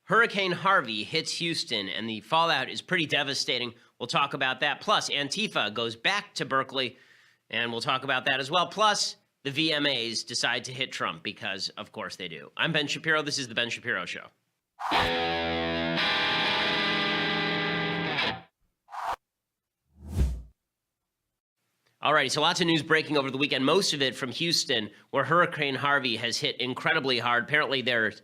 Hurricane Harvey hits Houston, and the fallout is pretty devastating. We'll talk about that. Plus, Antifa goes back to Berkeley, and we'll talk about that as well. Plus, the VMAs decide to hit Trump because, of course, they do. I'm Ben Shapiro. This is The Ben Shapiro Show. Alrighty, so lots of news breaking over the weekend, most of it from Houston, where Hurricane Harvey has hit incredibly hard. Apparently, there's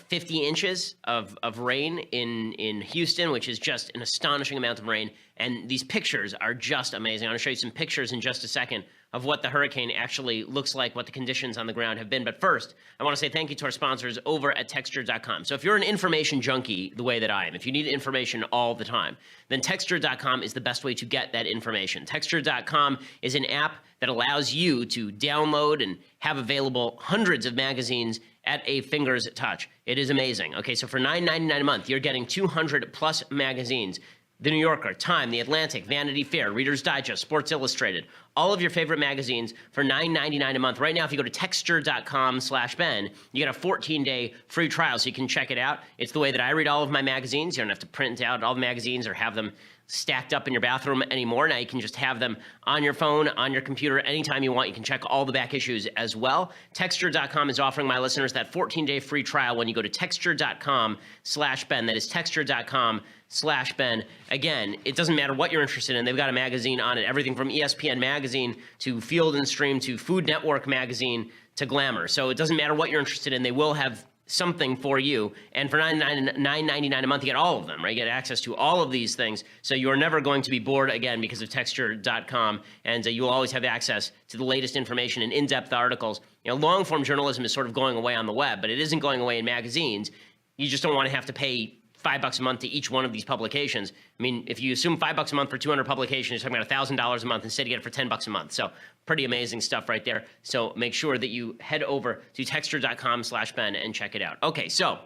50 inches of rain in Houston, which is just an astonishing amount of rain. And these pictures are just amazing. I'm going to show you some pictures in just a second of what the hurricane actually looks like, what the conditions on the ground have been. But first, I want to say thank you to our sponsors over at Texture.com. So if you're an information junkie the way that I am, if you need information all the time, then Texture.com is the best way to get that information. Texture.com is an app that allows you to download and have available hundreds of magazines at a finger's touch. It is amazing. Okay, so for $9.99 a month, you're getting 200 plus magazines. The New Yorker, Time, The Atlantic, Vanity Fair, Reader's Digest, Sports Illustrated, all of your favorite magazines for $9.99 a month. Right now, if you go to Texture.com/Ben, you get a 14-day free trial, so you can check it out. It's the way that I read all of my magazines. You don't have to print out all the magazines or have them stacked up in your bathroom anymore. Now you can just have them on your phone, on your computer, anytime you want. You can check all the back issues as well. Texture.com is offering my listeners that 14-day free trial when you go to Texture.com/Ben. That is Texture.com/Ben. Again, it doesn't matter what you're interested in. They've got a magazine on it, everything from ESPN Magazine to Field and Stream to Food Network Magazine to Glamour. So it doesn't matter what you're interested in. They will have something for you. And for $9.99 a month, you get all of them, right? You get access to all of these things. So you're never going to be bored again because of Texture.com. And you will always have access to the latest information and in-depth articles. Long-form journalism is sort of going away on the web, but it isn't going away in magazines. You just don't want to have to pay $5 a month to each one of these publications. I mean, if you assume $5 a month for 200 publications, you're talking about $1,000 a month. Instead, you get it for $10 a month. So pretty amazing stuff right there. So make sure that you head over to Texture.com/Ben and check it out. Okay, so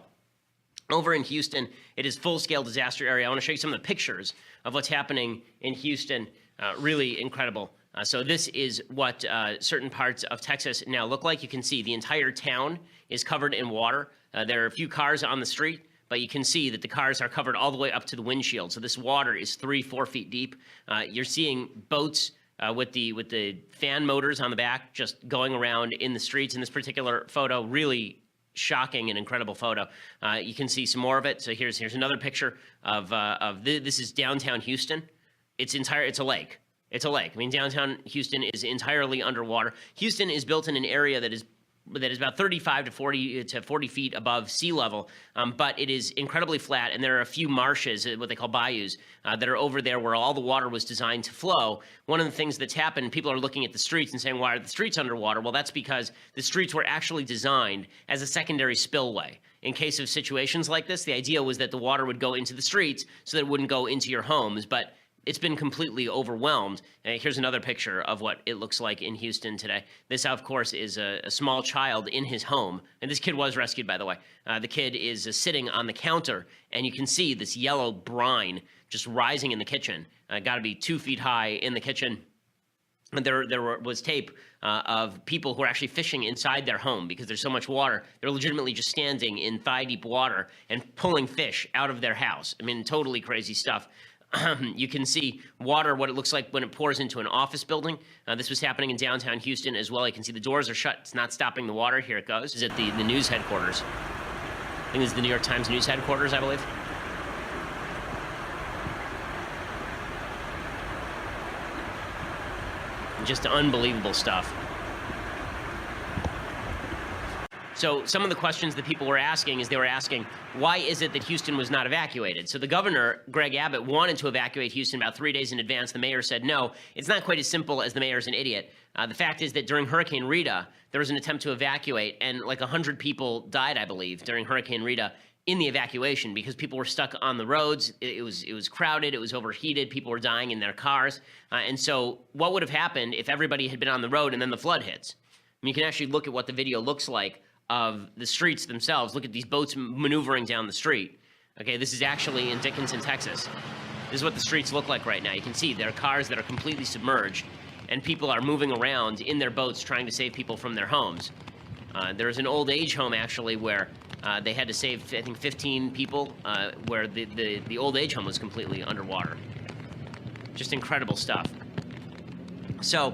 over in Houston, it is full-scale disaster area. I want to show you some of the pictures of what's happening in Houston. Really incredible. So this is what certain parts of Texas now look like. You can see the entire town is covered in water. There are a few cars on the street, but you can see that the cars are covered all the way up to the windshield. So this water is 3-4 feet deep. You're seeing boats with the fan motors on the back just going around in the streets in this particular photo. Really shocking and incredible photo. You can see some more of it. So here's another picture of this is downtown Houston. It's a lake. It's a lake. I mean, downtown Houston is entirely underwater. Houston is built in an area that is about 35 to 40 feet above sea level, but it is incredibly flat, and there are a few marshes, what they call bayous, that are over there where all the water was designed to flow. One of the things that's happened, people are looking at the streets and saying, why are the streets underwater? Well, that's because the streets were actually designed as a secondary spillway. In case of situations like this, the idea was that the water would go into the streets so that it wouldn't go into your homes, but it's been completely overwhelmed. Here's another picture of what it looks like in Houston today. This, of course, is a small child in his home. And this kid was rescued, by the way. The kid is sitting on the counter, and you can see this yellow brine just rising in the kitchen. Got to be 2 feet high in the kitchen. And there was tape of people who are actually fishing inside their home because there's so much water. They're legitimately just standing in thigh-deep water and pulling fish out of their house. I mean, totally crazy stuff. You can see water, what it looks like when it pours into an office building. This was happening in downtown Houston as well. You can see the doors are shut. It's not stopping the water. Here it goes. This is at the news headquarters. I think this is the New York Times news headquarters, I believe. Just unbelievable stuff. So some of the questions that people were asking is they were asking, why is it that Houston was not evacuated? So the governor, Greg Abbott, wanted to evacuate Houston about 3 days in advance. The mayor said no. It's not quite as simple as the mayor's an idiot. The fact is that during Hurricane Rita, there was an attempt to evacuate, and like 100 people died, I believe, during Hurricane Rita in the evacuation because people were stuck on the roads. It was crowded. It was overheated. People were dying in their cars. And so what would have happened if everybody had been on the road and then the flood hits? I mean, you can actually look at what the video looks like of the streets themselves. Look at these boats maneuvering down the street. Okay, this is actually in Dickinson, Texas. This is what the streets look like right now. You can see there are cars that are completely submerged, and people are moving around in their boats trying to save people from their homes. There's an old age home, actually, where they had to save, I think, 15 people, where the old age home was completely underwater. Just incredible stuff. So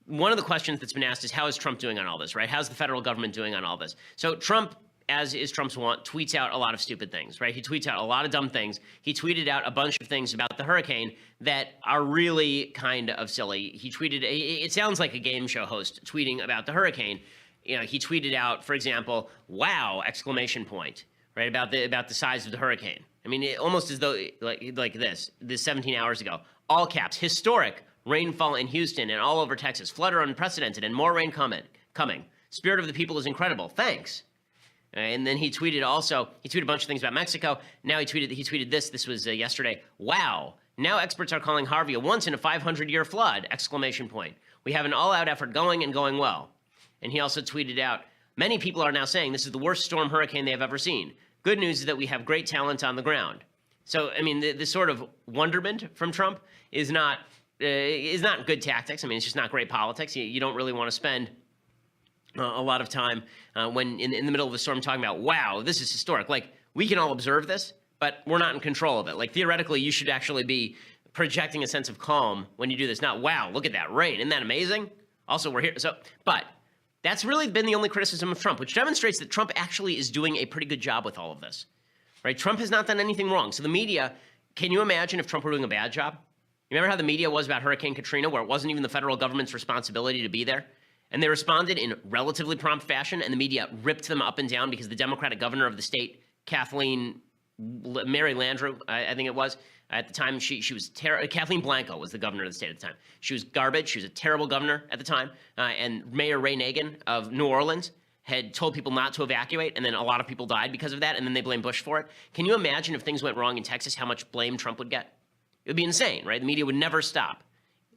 one of the questions that's been asked is, how is Trump doing on all this, right? How's the federal government doing on all this? So Trump, as is Trump's wont, tweets out a lot of stupid things, right? He tweets out a lot of dumb things. He tweeted out a bunch of things about the hurricane that are really kind of silly. He tweeted, it sounds like a game show host tweeting about the hurricane. You know, he tweeted out, for example, "Wow!" exclamation point, right, about the size of the hurricane. I mean, almost as though like this 17 hours ago, all caps, historic rainfall in Houston and all over Texas, flood are unprecedented and more rain coming. Spirit of the people is incredible. Thanks. And then he tweeted a bunch of things about Mexico. Now he tweeted this. This was yesterday. "Wow. Now experts are calling Harvey a once in a 500-year flood, exclamation point. We have an all-out effort going and going well." And he also tweeted out, "Many people are now saying this is the worst storm hurricane they have ever seen. Good news is that we have great talent on the ground." So, I mean, this sort of wonderment from Trump is not good tactics. I mean, it's just not great politics. You don't really want to spend a lot of time when in the middle of a storm talking about, "Wow, this is historic." Like, we can all observe this, but we're not in control of it. Like, theoretically, you should actually be projecting a sense of calm when you do this. Not, "Wow, look at that rain. Isn't that amazing? Also, we're here." So, but that's really been the only criticism of Trump, which demonstrates that Trump actually is doing a pretty good job with all of this, right? Trump has not done anything wrong. So the media, can you imagine if Trump were doing a bad job? You remember how the media was about Hurricane Katrina, where it wasn't even the federal government's responsibility to be there? And they responded in relatively prompt fashion, and the media ripped them up and down because the Democratic governor of the state, Mary Landrieu, I think it was, at the time, she was Kathleen Blanco was the governor of the state at the time. She was garbage. She was a terrible governor at the time. And Mayor Ray Nagin of New Orleans had told people not to evacuate, and then a lot of people died because of that, and then they blamed Bush for it. Can you imagine if things went wrong in Texas, how much blame Trump would get? It would be insane, right? The media would never stop.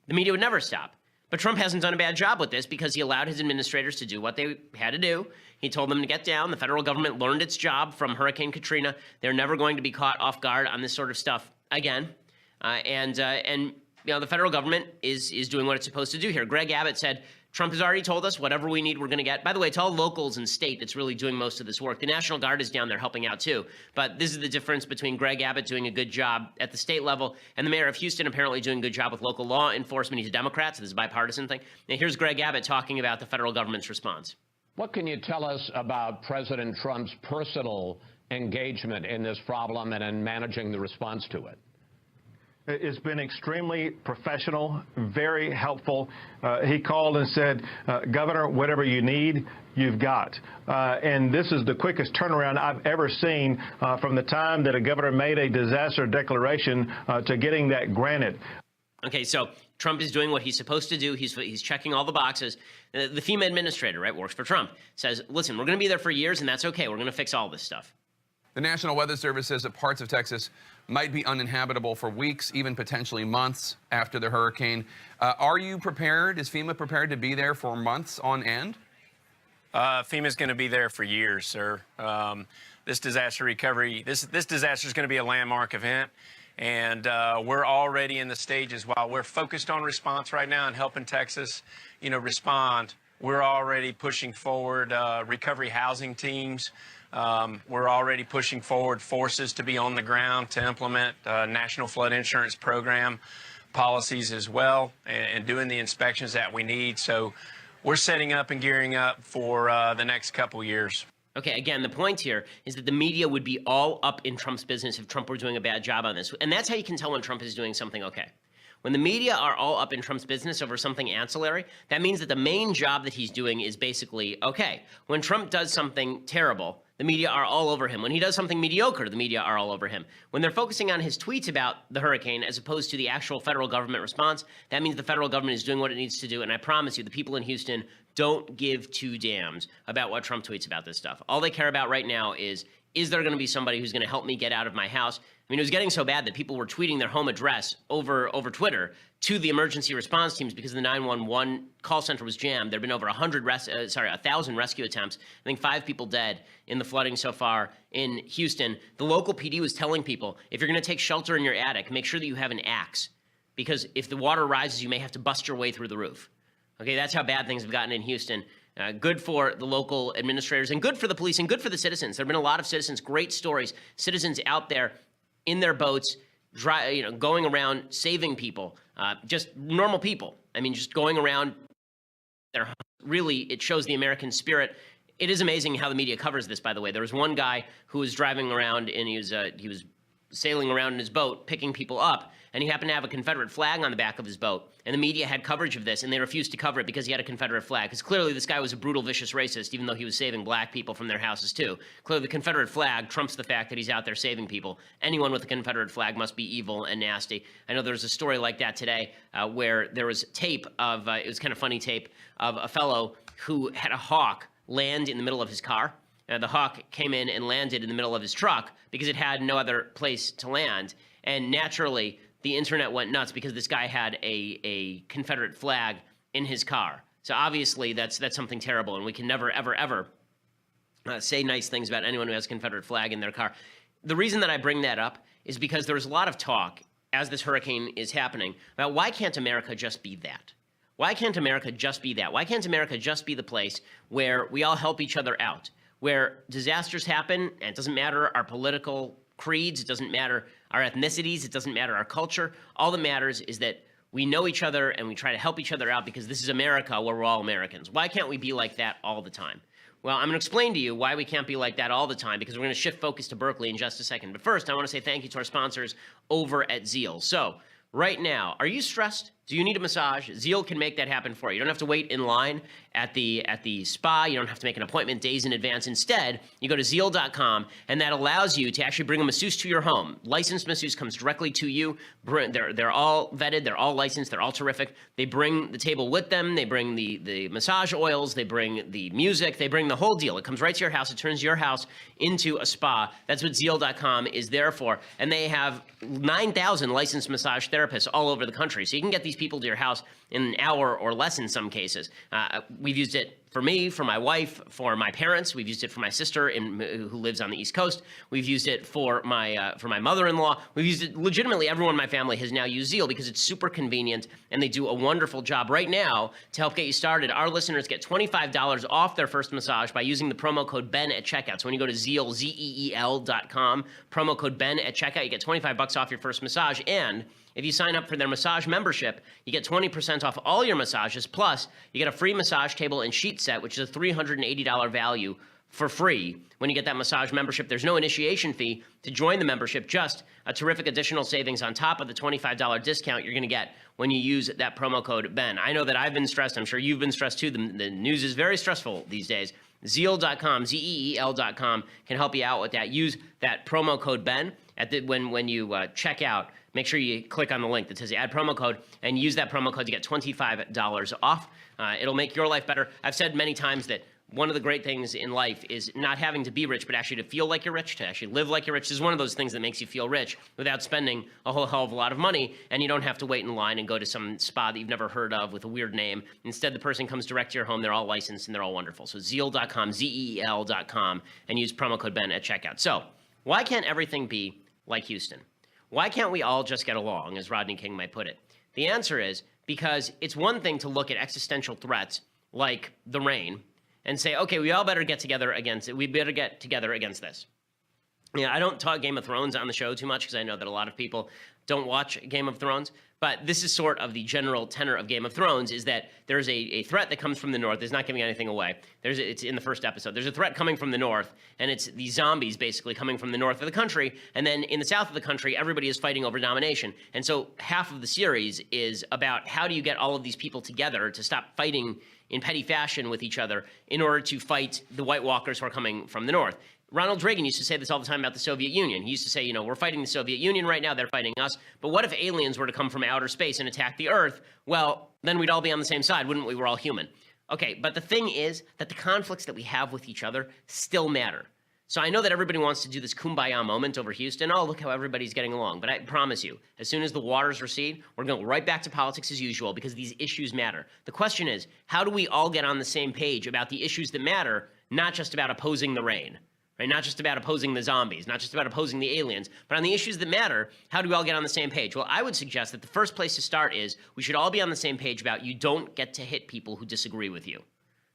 The media would never stop. But Trump hasn't done a bad job with this because he allowed his administrators to do what they had to do. He told them to get down. The federal government learned its job from Hurricane Katrina. They're never going to be caught off guard on this sort of stuff again. And you know, the federal government is doing what it's supposed to do here. Greg Abbott said, "Trump has already told us whatever we need, we're going to get." By the way, it's all locals and state that's really doing most of this work. The National Guard is down there helping out too. But this is the difference between Greg Abbott doing a good job at the state level and the mayor of Houston apparently doing a good job with local law enforcement. He's a Democrat, so this is a bipartisan thing. Now here's Greg Abbott talking about the federal government's response. What can you tell us about President Trump's personal engagement in this problem and in managing the response to it? It's been extremely professional, very helpful. He called and said, "Governor, whatever you need, you've got." And this is the quickest turnaround I've ever seen from the time that a governor made a disaster declaration to getting that granted. Okay, so Trump is doing what he's supposed to do. He's checking all the boxes. The FEMA administrator, right, works for Trump, says, "Listen, we're going to be there for years, and that's okay. We're going to fix all this stuff." The National Weather Service says that parts of Texas might be uninhabitable for weeks, even potentially months after the hurricane. Are you prepared? Is FEMA prepared to be there for months on end? FEMA's going to be there for years, sir. This disaster recovery, this disaster is going to be a landmark event. And we're already in the stages. While we're focused on response right now and helping Texas, respond, we're already pushing forward recovery housing teams. We're already pushing forward forces to be on the ground to implement National Flood Insurance Program policies as well and doing the inspections that we need. So we're setting up and gearing up for the next couple years. Okay, again, the point here is that the media would be all up in Trump's business if Trump were doing a bad job on this. And that's how you can tell when Trump is doing something okay. When the media are all up in Trump's business over something ancillary, that means that the main job that he's doing is basically okay. When Trump does something terrible, the media are all over him. When he does something mediocre, the media are all over him. When they're focusing on his tweets about the hurricane as opposed to the actual federal government response, that means the federal government is doing what it needs to do. And I promise you, the people in Houston don't give two damns about what Trump tweets about this stuff. All they care about right now is there going to be somebody who's going to help me get out of my house? I mean, it was getting so bad that people were tweeting their home address over Twitter to the emergency response teams because the 911 call center was jammed. There have been over 1,000 rescue attempts. I think 5 people dead in the flooding so far in Houston. The local PD was telling people, if you're going to take shelter in your attic, make sure that you have an axe, because if the water rises, you may have to bust your way through the roof. Okay, that's how bad things have gotten in Houston. Good for the local administrators and good for the police and good for the citizens. There have been a lot of citizens, great stories, citizens out there in their boats, going around saving people, just normal people. I mean, just going around. Really, it shows the American spirit. It is amazing how the media covers this, by the way. There was one guy who was driving around and he was sailing around in his boat, picking people up, and he happened to have a Confederate flag on the back of his boat. And the media had coverage of this, and they refused to cover it because he had a Confederate flag. Because clearly this guy was a brutal, vicious racist, even though he was saving black people from their houses too. Clearly the Confederate flag trumps the fact that he's out there saving people. Anyone with a Confederate flag must be evil and nasty. I know there was a story like that today where there was tape of, it was kind of funny tape, of a fellow who had a hawk land in the middle of his car. The hawk came in and landed in the middle of his truck because it had no other place to land. And naturally, the internet went nuts because this guy had a Confederate flag in his car. So obviously, that's something terrible, and we can never, ever, ever say nice things about anyone who has a Confederate flag in their car. The reason that I bring that up is because there's a lot of talk as this hurricane is happening about why can't America just be that? Why can't America just be that? Why can't America just be the place where we all help each other out? Where disasters happen, and it doesn't matter our political creeds, it doesn't matter our ethnicities, it doesn't matter our culture. All that matters is that we know each other and we try to help each other out because this is America where we're all Americans. Why can't we be like that all the time? Well, I'm going to explain to you why we can't be like that all the time because we're going to shift focus to Berkeley in just a second. But first, I want to say thank you to our sponsors over at Zeal. So right now, are you stressed? Do you need a massage? Zeal can make that happen for you. You don't have to wait in line at the spa. You don't have to make an appointment days in advance. Instead, you go to Zeal.com, and that allows you to actually bring a masseuse to your home. Licensed masseuse comes directly to you. They're all vetted. They're all licensed. They're all terrific. They bring the table with them. They bring the massage oils. They bring the music. They bring the whole deal. It comes right to your house. It turns your house into a spa. That's what Zeal.com is there for. And they have 9,000 licensed massage therapists all over the country. So you can get these people to your house in an hour or less in some cases. We've used it for me, for my wife, for my parents. We've used it for my sister who lives on the East Coast. We've used it for my mother-in-law. We've used it legitimately. Everyone in my family has now used Zeal because it's super convenient and they do a wonderful job. Right now, to help get you started, our listeners get $25 off their first massage by using the promo code Ben at checkout. So when you go to Zeal, ZEEL.com, promo code Ben at checkout, you get $25 off your first massage. And if you sign up for their massage membership, you get 20% off all your massages. Plus, you get a free massage table and sheet set, which is a $380 value for free when you get that massage membership. There's no initiation fee to join the membership, just a terrific additional savings on top of the $25 discount you're going to get when you use that promo code Ben. I know that I've been stressed. I'm sure you've been stressed too. The news is very stressful these days. Zeal.com, ZEEL.com can help you out with that. Use that promo code Ben when you check out. Make sure you click on the link that says add promo code and use that promo code to get $25 off. It'll make your life better. I've said many times that one of the great things in life is not having to be rich, but actually to feel like you're rich, to actually live like you're rich. This is one of those things that makes you feel rich without spending a whole hell of a lot of money, and you don't have to wait in line and go to some spa that you've never heard of with a weird name. Instead, the person comes direct to your home. They're all licensed, and they're all wonderful. So Zeal.com, ZEEL.com, and use promo code Ben at checkout. So why can't everything be like Houston? Why can't we all just get along, as Rodney King might put it? The answer is because it's one thing to look at existential threats like the rain and say, okay, we all better get together against it. We better get together against this. I don't talk Game of Thrones on the show too much because I know that a lot of people don't watch Game of Thrones. But this is sort of the general tenor of Game of Thrones, is that there's a threat that comes from the north. It's not giving anything away. It's in the first episode. There's a threat coming from the north, and it's the zombies basically coming from the north of the country. And then in the south of the country, everybody is fighting over domination. And so half of the series is about how do you get all of these people together to stop fighting in petty fashion with each other in order to fight the White Walkers who are coming from the north. Ronald Reagan used to say this all the time about the Soviet Union. He used to say, we're fighting the Soviet Union right now, they're fighting us. But what if aliens were to come from outer space and attack the Earth? Well, then we'd all be on the same side, wouldn't we? We're all human. Okay, but the thing is that the conflicts that we have with each other still matter. So I know that everybody wants to do this kumbaya moment over Houston. Oh, look how everybody's getting along. But I promise you, as soon as the waters recede, we're going right back to politics as usual because these issues matter. The question is, how do we all get on the same page about the issues that matter, not just about opposing the rain? Right? Not just about opposing the zombies, not just about opposing the aliens, but on the issues that matter, how do we all get on the same page? Well, I would suggest that the first place to start is we should all be on the same page about you don't get to hit people who disagree with you.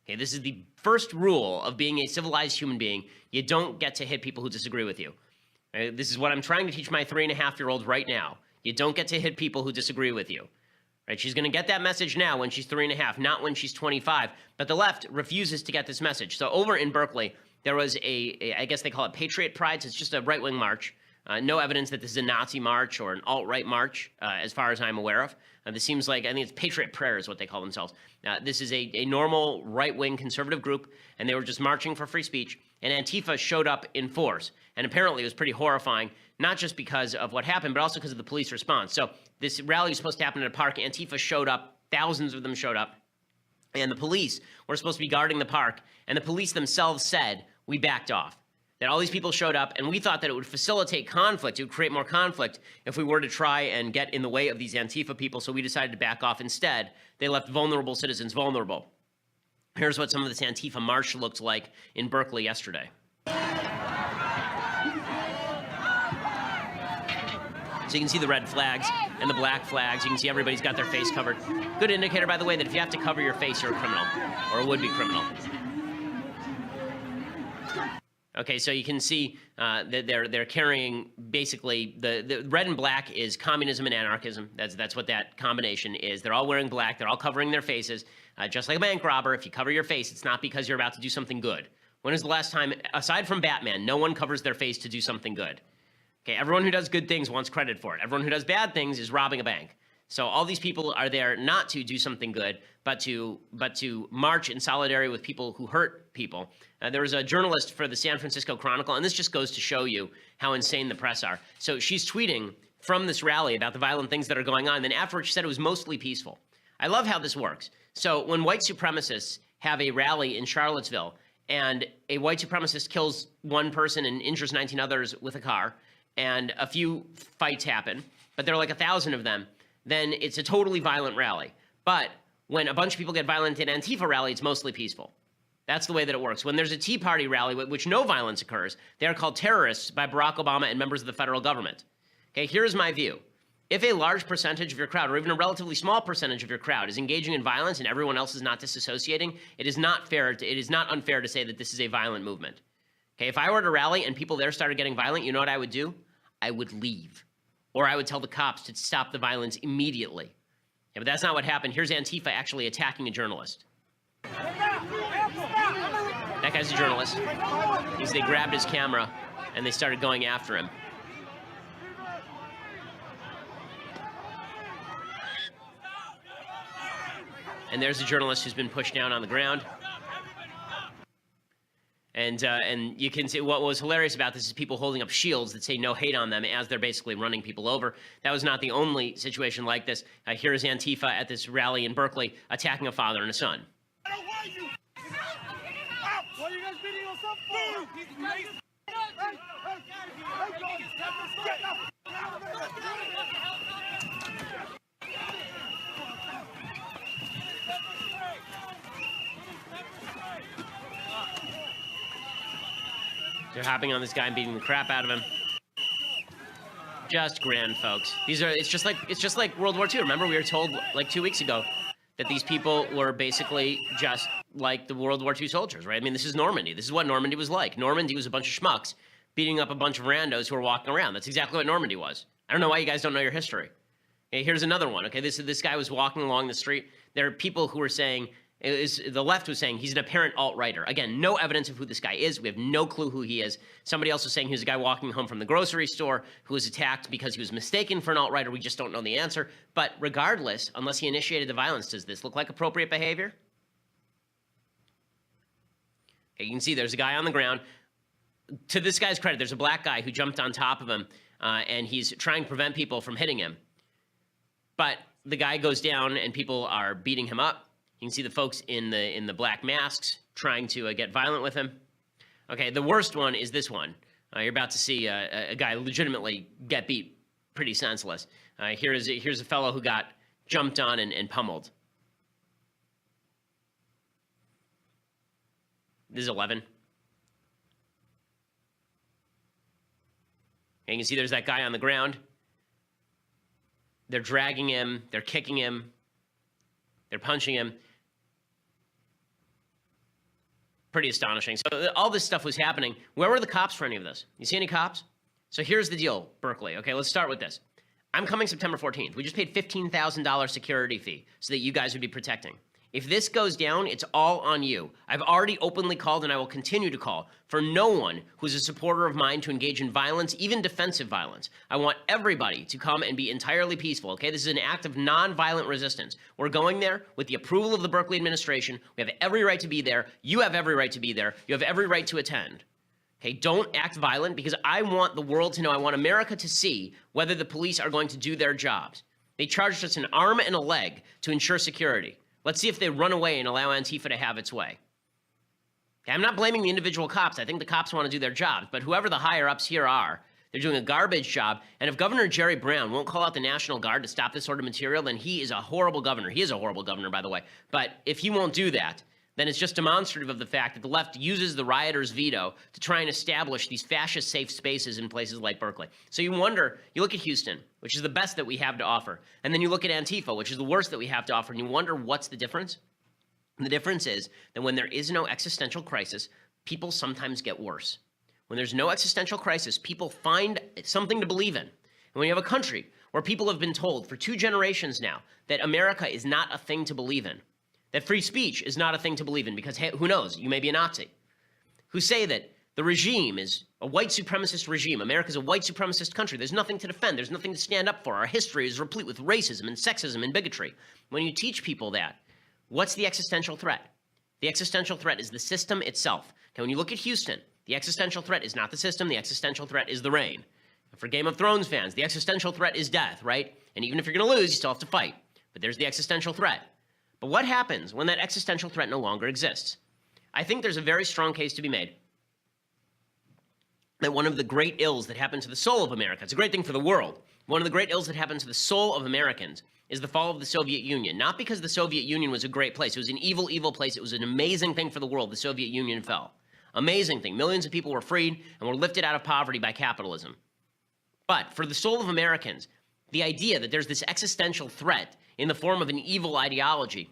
Okay, this is the first rule of being a civilized human being. You don't get to hit people who disagree with you. This is what I'm trying to teach my 3.5-year-old right now. You don't get to hit people who disagree with you. Right? She's going to get that message now when she's 3.5, not when she's 25. But the left refuses to get this message. So over in Berkeley, there was I guess they call it Patriot Pride. So it's just a right-wing march. No evidence that this is a Nazi march or an alt-right march, as far as I'm aware of. This seems like, I think it's Patriot Prayer is what they call themselves. This is a normal right-wing conservative group, and they were just marching for free speech, and Antifa showed up in force. And apparently it was pretty horrifying, not just because of what happened, but also because of the police response. So this rally was supposed to happen at a park. Antifa showed up. Thousands of them showed up. And the police were supposed to be guarding the park, and the police themselves said, we backed off. That all these people showed up, and we thought that it would facilitate conflict, it would create more conflict if we were to try and get in the way of these Antifa people, so we decided to back off. Instead, they left vulnerable citizens vulnerable. Here's what some of this Antifa march looked like in Berkeley yesterday. So you can see the red flags and the black flags. You can see everybody's got their face covered. Good indicator, by the way, that if you have to cover your face, you're a criminal, or a would-be criminal. Okay, so you can see that they're carrying basically the red and black is communism and anarchism. That's what that combination is. They're all wearing black. They're all covering their faces. Just like a bank robber, if you cover your face, it's not because you're about to do something good. When is the last time, aside from Batman, no one covers their face to do something good? Okay, everyone who does good things wants credit for it. Everyone who does bad things is robbing a bank. So all these people are there not to do something good, but to march in solidarity with people who hurt people. There was a journalist for the San Francisco Chronicle, and this just goes to show you how insane the press are. So she's tweeting from this rally about the violent things that are going on. Then afterwards, she said it was mostly peaceful. I love how this works. So when white supremacists have a rally in Charlottesville, and a white supremacist kills one person and injures 19 others with a car, and a few fights happen, but there are like 1,000 of them, then it's a totally violent rally. But when a bunch of people get violent in an Antifa rally, it's mostly peaceful. That's the way that it works. When there's a Tea Party rally, which no violence occurs, they're called terrorists by Barack Obama and members of the federal government. Okay, here's my view. If a large percentage of your crowd, or even a relatively small percentage of your crowd, is engaging in violence and everyone else is not disassociating, it is not unfair to say that this is a violent movement. Okay, if I were at a rally and people there started getting violent, you know what I would do? I would leave. Or I would tell the cops to stop the violence immediately. Yeah, but that's not what happened. Here's Antifa actually attacking a journalist. That guy's a journalist. They grabbed his camera and they started going after him. And there's a journalist who's been pushed down on the ground. And you can see what was hilarious about this is people holding up shields that say no hate on them as they're basically running people over. That was not the only situation like this. Here is Antifa at this rally in Berkeley attacking a father and a son. I don't want you. What are you guys beating us up for? They're hopping on this guy and beating the crap out of him. Just grand, folks. It's just like World War II. Remember, we were told like 2 weeks ago that these people were basically just like the World War II soldiers, right? I mean, this is Normandy. This is what Normandy was like. Normandy was a bunch of schmucks beating up a bunch of randos who were walking around. That's exactly what Normandy was. I don't know why you guys don't know your history. Okay, here's another one. Okay, this guy was walking along the street. There are people who were saying, the left was saying he's an apparent alt-righter. Again, no evidence of who this guy is. We have no clue who he is. Somebody else was saying he was a guy walking home from the grocery store who was attacked because he was mistaken for an alt-righter. We just don't know the answer. But regardless, unless he initiated the violence, does this look like appropriate behavior? Okay, you can see there's a guy on the ground. To this guy's credit, there's a black guy who jumped on top of him, and he's trying to prevent people from hitting him. But the guy goes down, and people are beating him up. You can see the folks in the black masks trying to get violent with him. Okay, the worst one is this one. You're about to see a guy legitimately get beat pretty senseless. Here's a fellow who got jumped on and pummeled. This is 11. And you can see there's that guy on the ground. They're dragging him. They're kicking him. They're punching him. Pretty astonishing. So all this stuff was happening. Where were the cops for any of this? You see any cops? So here's the deal, Berkeley. Okay, let's start with this. I'm coming September 14th. We just paid $15,000 security fee so that you guys would be protecting. If this goes down, it's all on you. I've already openly called, and I will continue to call, for no one who's a supporter of mine to engage in violence, even defensive violence. I want everybody to come and be entirely peaceful, okay? This is an act of nonviolent resistance. We're going there with the approval of the Berkeley administration. We have every right to be there. You have every right to be there. You have every right to attend. Okay, don't act violent, because I want the world to know, I want America to see whether the police are going to do their jobs. They charged us an arm and a leg to ensure security. Let's see if they run away and allow Antifa to have its way. Okay, I'm not blaming the individual cops. I think the cops want to do their jobs, but whoever the higher-ups here are, they're doing a garbage job. And if Governor Jerry Brown won't call out the National Guard to stop this sort of material, then he is a horrible governor. He is a horrible governor, by the way. But if he won't do that, then it's just demonstrative of the fact that the left uses the rioters' veto to try and establish these fascist safe spaces in places like Berkeley. So you wonder, you look at Houston, which is the best that we have to offer, and then you look at Antifa, which is the worst that we have to offer, and you wonder what's the difference? And the difference is that when there is no existential crisis, people sometimes get worse. When there's no existential crisis, people find something to believe in. And when you have a country where people have been told for 2 generations now that America is not a thing to believe in, that free speech is not a thing to believe in because, hey, who knows, you may be a Nazi, who say that the regime is a white supremacist regime. America's a white supremacist country. There's nothing to defend. There's nothing to stand up for. Our history is replete with racism and sexism and bigotry. When you teach people that, what's the existential threat? The existential threat is the system itself. Okay, when you look at Houston, the existential threat is not the system. The existential threat is the rain. And for Game of Thrones fans, the existential threat is death, right? And even if you're going to lose, you still have to fight. But there's the existential threat. But what happens when that existential threat no longer exists? I think there's a very strong case to be made that one of the great ills that happened to the soul of America, it's a great thing for the world, one of the great ills that happened to the soul of Americans is the fall of the Soviet Union. Not because the Soviet Union was a great place. It was an evil, evil place. It was an amazing thing for the world. The Soviet Union fell. Amazing thing. Millions of people were freed and were lifted out of poverty by capitalism. But for the soul of Americans, the idea that there's this existential threat in the form of an evil ideology,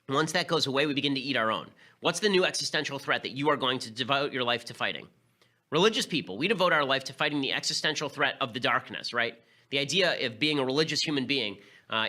once that goes away, we begin to eat our own. What's the new existential threat that you are going to devote your life to fighting? Religious people, we devote our life to fighting the existential threat of the darkness, right? The idea of being a religious human being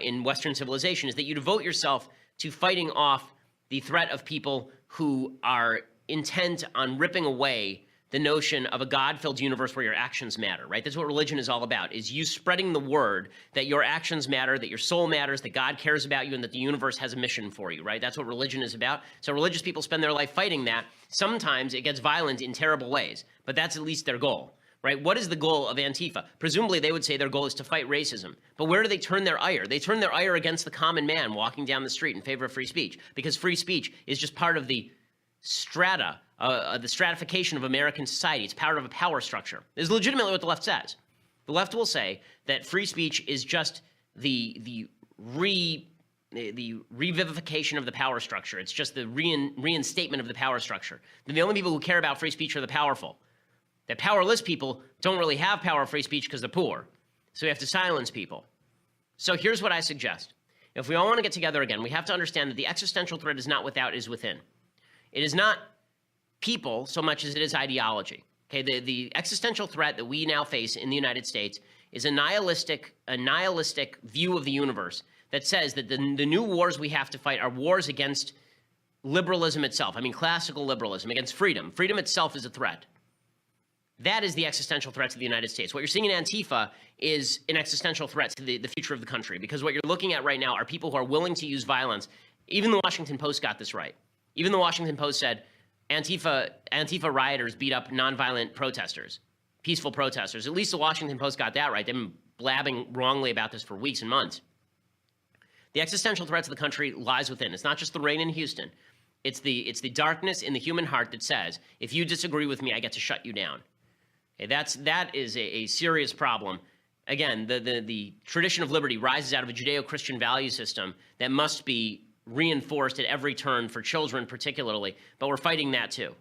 in Western civilization is that you devote yourself to fighting off the threat of people who are intent on ripping away the notion of a God-filled universe where your actions matter, right? That's what religion is all about, is you spreading the word that your actions matter, that your soul matters, that God cares about you, and that the universe has a mission for you, right? That's what religion is about. So religious people spend their life fighting that. Sometimes it gets violent in terrible ways, but that's at least their goal, right? What is the goal of Antifa? Presumably they would say their goal is to fight racism. But where do they turn their ire? They turn their ire against the common man walking down the street in favor of free speech, because free speech is just part of the strata, the stratification of American society. It's part of a power structure. This is legitimately what the left says. The left will say that free speech is just the revivification of the power structure. It's just the reinstatement of the power structure. Then the only people who care about free speech are the powerful. The powerless people don't really have power of free speech because they're poor. So we have to silence people. So here's what I suggest. If we all want to get together again, we have to understand that the existential threat is not without, it is within. It is not people so much as it is ideology. Okay, the existential threat that we now face in the United States is a nihilistic view of the universe that says that the new wars we have to fight are wars against liberalism itself. I mean, classical liberalism, against freedom. Freedom itself is a threat. That is the existential threat to the United States. What you're seeing in Antifa is an existential threat to the future of the country, because what you're looking at right now are people who are willing to use violence. Even the Washington Post got this right. Even the Washington Post said Antifa rioters beat up nonviolent protesters, peaceful protesters. At least the Washington Post got that right. They've been blabbing wrongly about this for weeks and months. The existential threat to the country lies within. It's not just the rain in Houston. It's the darkness in the human heart that says, if you disagree with me, I get to shut you down. Okay, that is a serious problem. Again, the tradition of liberty rises out of a Judeo-Christian value system that must be reinforced at every turn for children particularly, but we're fighting that too.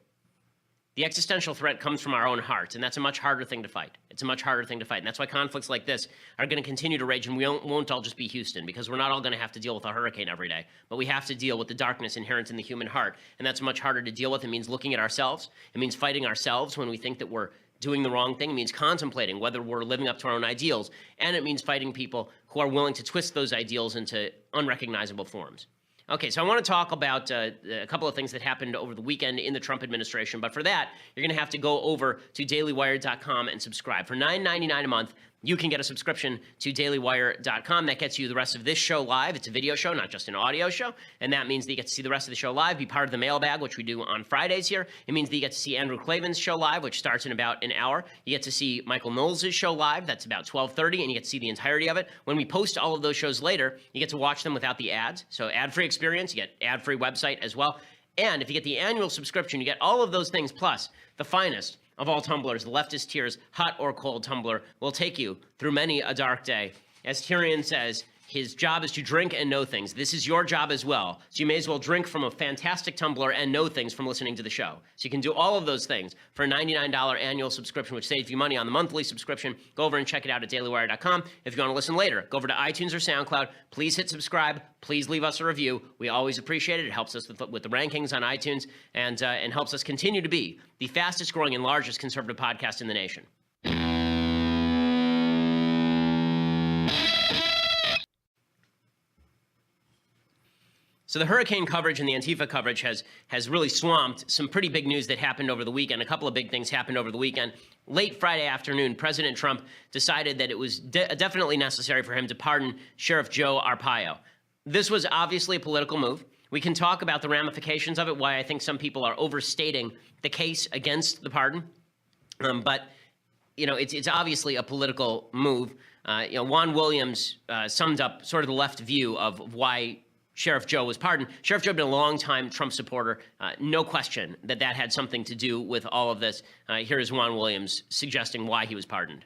The existential threat comes from our own hearts, and that's a much harder thing to fight. It's a much harder thing to fight, and that's why conflicts like this are going to continue to rage, and we won't all just be Houston, because we're not all going to have to deal with a hurricane every day, but we have to deal with the darkness inherent in the human heart, and that's much harder to deal with. It means looking at ourselves. It means fighting ourselves when we think that we're doing the wrong thing. It means contemplating whether we're living up to our own ideals, and it means fighting people who are willing to twist those ideals into unrecognizable forms. Okay, so I want to talk about a couple of things that happened over the weekend in the Trump administration, but for that, you're going to have to go over to dailywire.com and subscribe. For $9.99 a month, you can get a subscription to dailywire.com. That gets you the rest of this show live. It's a video show, not just an audio show, and that means that you get to see the rest of the show live, be part of the mailbag, which we do on Fridays here. It means that you get to see Andrew Klavan's show live, which starts in about an hour. You get to see Michael Knowles' show live. That's about 12:30, and you get to see the entirety of it. When we post all of those shows later, you get to watch them without the ads. So ad-free experience, you get ad-free website as well. And if you get the annual subscription, you get all of those things, plus the finest of all tumblers, the leftist tears, hot or cold tumbler, will take you through many a dark day. As Tyrion says, his job is to drink and know things. This is your job as well. So you may as well drink from a fantastic tumbler and know things from listening to the show. So you can do all of those things for a $99 annual subscription, which saves you money on the monthly subscription. Go over and check it out at dailywire.com. If you want to listen later, go over to iTunes or SoundCloud. Please hit subscribe. Please leave us a review. We always appreciate it. It helps us with the rankings on iTunes and helps us continue to be the fastest growing and largest conservative podcast in the nation. So the hurricane coverage and the Antifa coverage has really swamped some pretty big news that happened over the weekend. A couple of big things happened over the weekend. Late Friday afternoon, President Trump decided that it was definitely necessary for him to pardon Sheriff Joe Arpaio. This was obviously a political move. We can talk about the ramifications of it, why I think some people are overstating the case against the pardon. But, you know, it's obviously a political move. Juan Williams summed up sort of the left view of why Sheriff Joe was pardoned. Sheriff Joe had been a longtime Trump supporter. No question that had something to do with all of this. Here is Juan Williams suggesting why he was pardoned.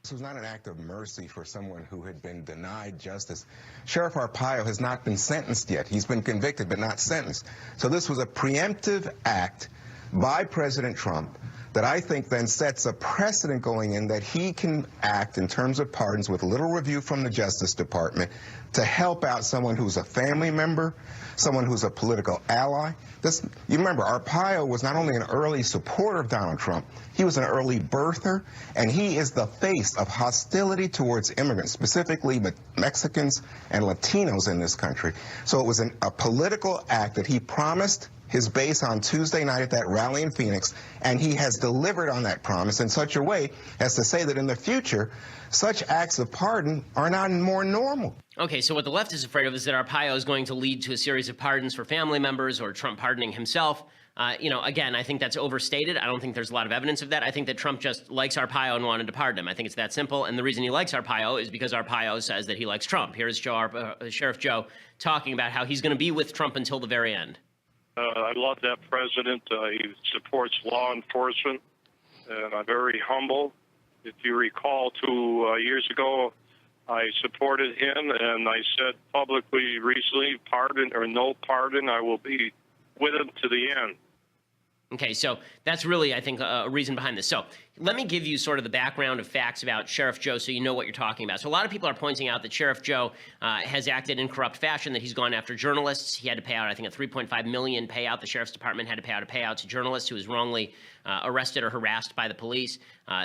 This was not an act of mercy for someone who had been denied justice. Sheriff Arpaio has not been sentenced yet. He's been convicted but not sentenced. So this was a preemptive act by President Trump that I think then sets a precedent going in that he can act in terms of pardons with little review from the Justice Department to help out someone who's a family member, someone who's a political ally. You remember, Arpaio was not only an early supporter of Donald Trump, he was an early birther, and he is the face of hostility towards immigrants, specifically Mexicans and Latinos in this country. So it was a political act that he promised his base on Tuesday night at that rally in Phoenix, and he has delivered on that promise in such a way as to say that in the future, such acts of pardon are not more normal. Okay, so what the left is afraid of is that Arpaio is going to lead to a series of pardons for family members or Trump pardoning himself. Again, I think that's overstated. I don't think there's a lot of evidence of that. I think that Trump just likes Arpaio and wanted to pardon him. I think it's that simple. And the reason he likes Arpaio is because Arpaio says that he likes Trump. Here's Sheriff Joe talking about how he's going to be with Trump until the very end. I love that president. He supports law enforcement, and I'm very humble. If you recall, 2 years ago, I supported him, and I said publicly recently, pardon or no pardon, I will be with him to the end. Okay, so that's really, I think, a reason behind this. So let me give you sort of the background of facts about Sheriff Joe so you know what you're talking about. So a lot of people are pointing out that Sheriff Joe has acted in corrupt fashion, that he's gone after journalists. He had to pay out, I think, a $3.5 million payout. The Sheriff's Department had to pay out a payout to journalists who was wrongly arrested or harassed by the police.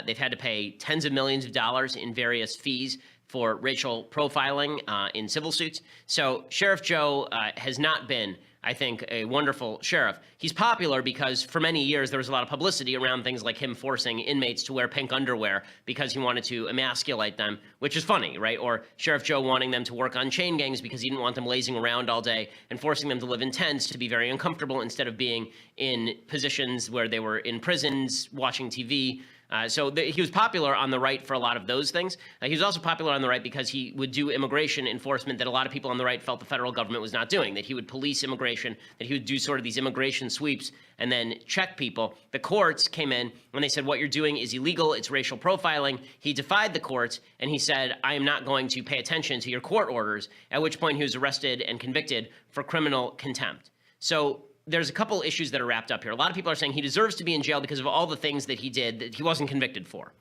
They've had to pay tens of millions of dollars in various fees for racial profiling in civil suits. So Sheriff Joe has not been, I think, a wonderful sheriff. He's popular because for many years there was a lot of publicity around things like him forcing inmates to wear pink underwear because he wanted to emasculate them, which is funny, right? Or Sheriff Joe wanting them to work on chain gangs because he didn't want them lazing around all day and forcing them to live in tents to be very uncomfortable instead of being in positions where they were in prisons watching TV. He was popular on the right for a lot of those things. He was also popular on the right because he would do immigration enforcement that a lot of people on the right felt the federal government was not doing, that he would police immigration, that he would do sort of these immigration sweeps and then check people. The courts came in when they said what you're doing is illegal, it's racial profiling. He defied the courts and he said, I am not going to pay attention to your court orders, at which point he was arrested and convicted for criminal contempt. So there's a couple issues that are wrapped up here. A lot of people are saying he deserves to be in jail because of all the things that he did that he wasn't convicted for.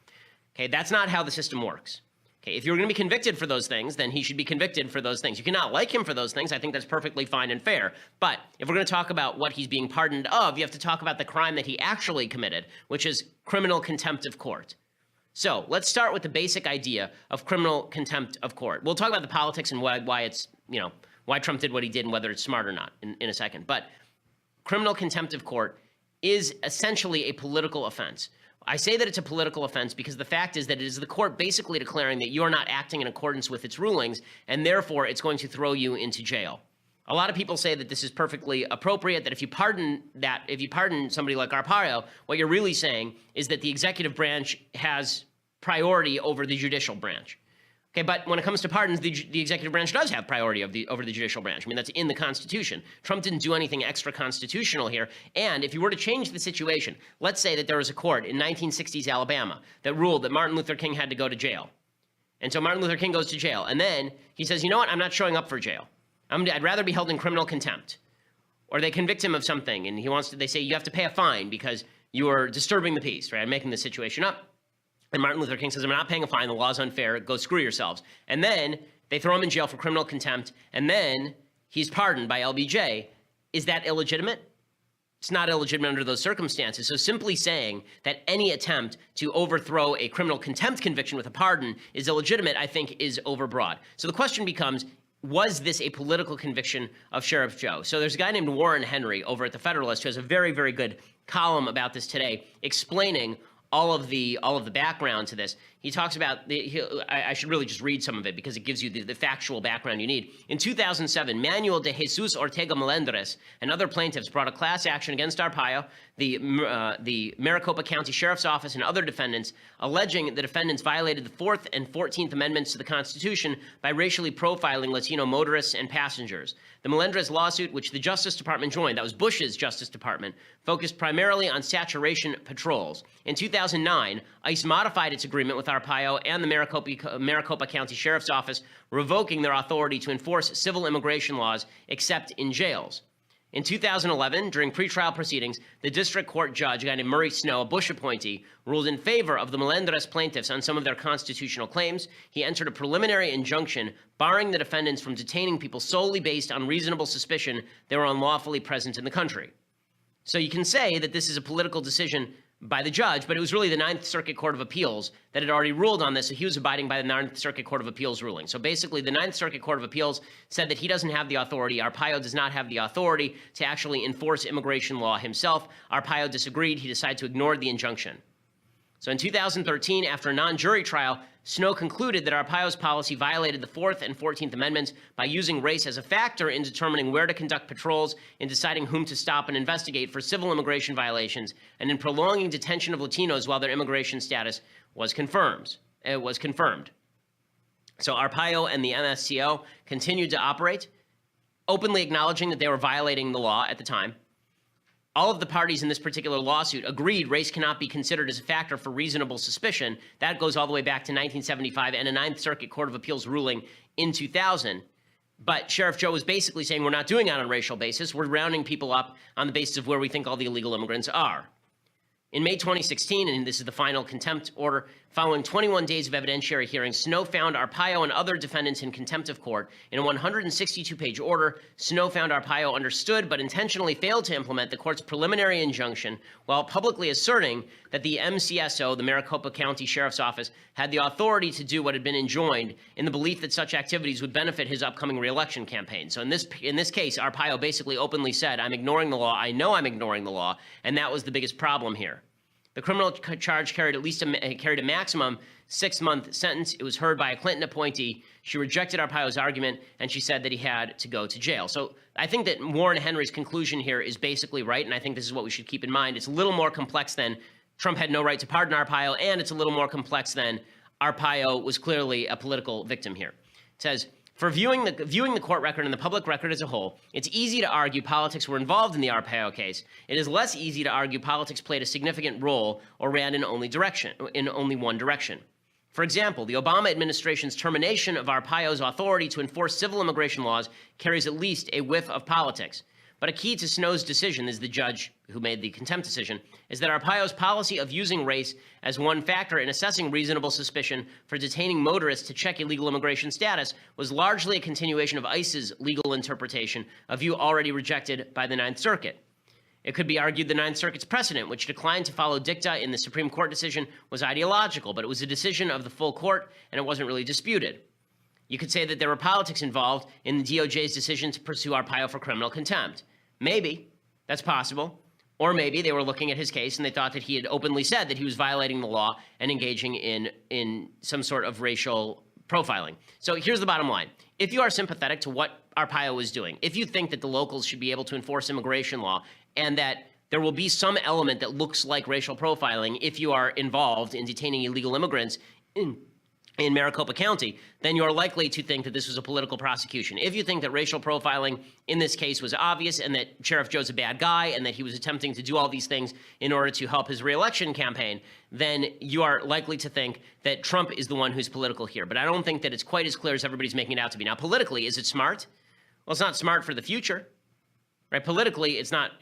Okay, that's not how the system works. Okay, if you're going to be convicted for those things, then he should be convicted for those things. You cannot like him for those things. I think that's perfectly fine and fair. But if we're going to talk about what he's being pardoned of, you have to talk about the crime that he actually committed, which is criminal contempt of court. So let's start with the basic idea of criminal contempt of court. We'll talk about the politics and why it's, why Trump did what he did and whether it's smart or not in a second. But criminal contempt of court is essentially a political offense. I say that it's a political offense because the fact is that it is the court basically declaring that you are not acting in accordance with its rulings, and therefore it's going to throw you into jail. A lot of people say that this is perfectly appropriate, that if you pardon somebody like Arpaio, what you're really saying is that the executive branch has priority over the judicial branch. Okay, but when it comes to pardons, the executive branch does have priority over the judicial branch. I mean, that's in the Constitution. Trump didn't do anything extra constitutional here. And if you were to change the situation, let's say that there was a court in 1960s Alabama that ruled that Martin Luther King had to go to jail. And so Martin Luther King goes to jail. And then he says, you know what, I'm not showing up for jail. I'd rather be held in criminal contempt. Or they convict him of something, and they say you have to pay a fine because you are disturbing the peace, right? I'm making the situation up. And Martin Luther King says, I'm not paying a fine. The law's unfair. Go screw yourselves. And then they throw him in jail for criminal contempt. And then he's pardoned by LBJ. Is that illegitimate? It's not illegitimate under those circumstances. So simply saying that any attempt to overthrow a criminal contempt conviction with a pardon is illegitimate, I think, is overbroad. So the question becomes, was this a political conviction of Sheriff Joe? So there's a guy named Warren Henry over at The Federalist who has a very, very good column about this today, explaining all of the background to this. He talks about, I should really just read some of it because it gives you the factual background you need. In 2007, Manuel de Jesus Ortega Melendres and other plaintiffs brought a class action against Arpaio, the Maricopa County Sheriff's Office, and other defendants, alleging the defendants violated the 4th and 14th Amendments to the Constitution by racially profiling Latino motorists and passengers. The Melendres lawsuit, which the Justice Department joined, that was Bush's Justice Department, focused primarily on saturation patrols. In 2009, ICE modified its agreement with Arpaio and the Maricopa County Sheriff's Office, revoking their authority to enforce civil immigration laws except in jails. In 2011, during pretrial proceedings, the district court judge, a guy named Murray Snow, a Bush appointee, ruled in favor of the Melendres plaintiffs on some of their constitutional claims. He entered a preliminary injunction barring the defendants from detaining people solely based on reasonable suspicion they were unlawfully present in the country. So you can say that this is a political decision by the judge, but it was really the Ninth Circuit Court of Appeals that had already ruled on this, so he was abiding by the Ninth Circuit Court of Appeals ruling. So basically, the Ninth Circuit Court of Appeals said that he doesn't have the authority, Arpaio does not have the authority to actually enforce immigration law himself. Arpaio disagreed. He decided to ignore the injunction. So in 2013, after a non-jury trial, Snow concluded that Arpaio's policy violated the 4th and 14th Amendments by using race as a factor in determining where to conduct patrols, in deciding whom to stop and investigate for civil immigration violations, and in prolonging detention of Latinos while their immigration status was confirmed. So Arpaio and the MSCO continued to operate, openly acknowledging that they were violating the law at the time. All of the parties in this particular lawsuit agreed race cannot be considered as a factor for reasonable suspicion. That goes all the way back to 1975 and a Ninth Circuit Court of Appeals ruling in 2000. But Sheriff Joe was basically saying we're not doing it on a racial basis. We're rounding people up on the basis of where we think all the illegal immigrants are. In May 2016, and this is the final contempt order, following 21 days of evidentiary hearings, Snow found Arpaio and other defendants in contempt of court. In a 162-page order, Snow found Arpaio understood but intentionally failed to implement the court's preliminary injunction while publicly asserting that the MCSO, the Maricopa County Sheriff's Office, had the authority to do what had been enjoined in the belief that such activities would benefit his upcoming re-election campaign. So in this case, Arpaio basically openly said, I'm ignoring the law, I know I'm ignoring the law, and that was the biggest problem here. The criminal charge carried a maximum 6-month sentence. It was heard by a Clinton appointee. She rejected Arpaio's argument, and she said that he had to go to jail. So I think that Warren Henry's conclusion here is basically right, and I think this is what we should keep in mind. It's a little more complex than Trump had no right to pardon Arpaio, and it's a little more complex than Arpaio was clearly a political victim here. It says, for viewing the court record and the public record as a whole, it's easy to argue politics were involved in the Arpaio case. It is less easy to argue politics played a significant role or ran in only one direction. For example, the Obama administration's termination of Arpaio's authority to enforce civil immigration laws carries at least a whiff of politics. But a key to Snow's decision, is the judge who made the contempt decision, is that Arpaio's policy of using race as one factor in assessing reasonable suspicion for detaining motorists to check illegal immigration status was largely a continuation of ICE's legal interpretation, a view already rejected by the Ninth Circuit. It could be argued the Ninth Circuit's precedent, which declined to follow dicta in the Supreme Court decision, was ideological, but it was a decision of the full court, and it wasn't really disputed. You could say that there were politics involved in the DOJ's decision to pursue Arpaio for criminal contempt. Maybe. That's possible. Or maybe they were looking at his case and they thought that he had openly said that he was violating the law and engaging in some sort of racial profiling. So here's the bottom line. If you are sympathetic to what Arpaio was doing, if you think that the locals should be able to enforce immigration law and that there will be some element that looks like racial profiling if you are involved in detaining illegal immigrants in Maricopa County, then you're likely to think that this was a political prosecution. If you think that racial profiling in this case was obvious and that Sheriff Joe's a bad guy and that he was attempting to do all these things in order to help his reelection campaign, then you are likely to think that Trump is the one who's political here. But I don't think that it's quite as clear as everybody's making it out to be. Now, politically, is it smart? Well, it's not smart for the future, right? Politically, it's not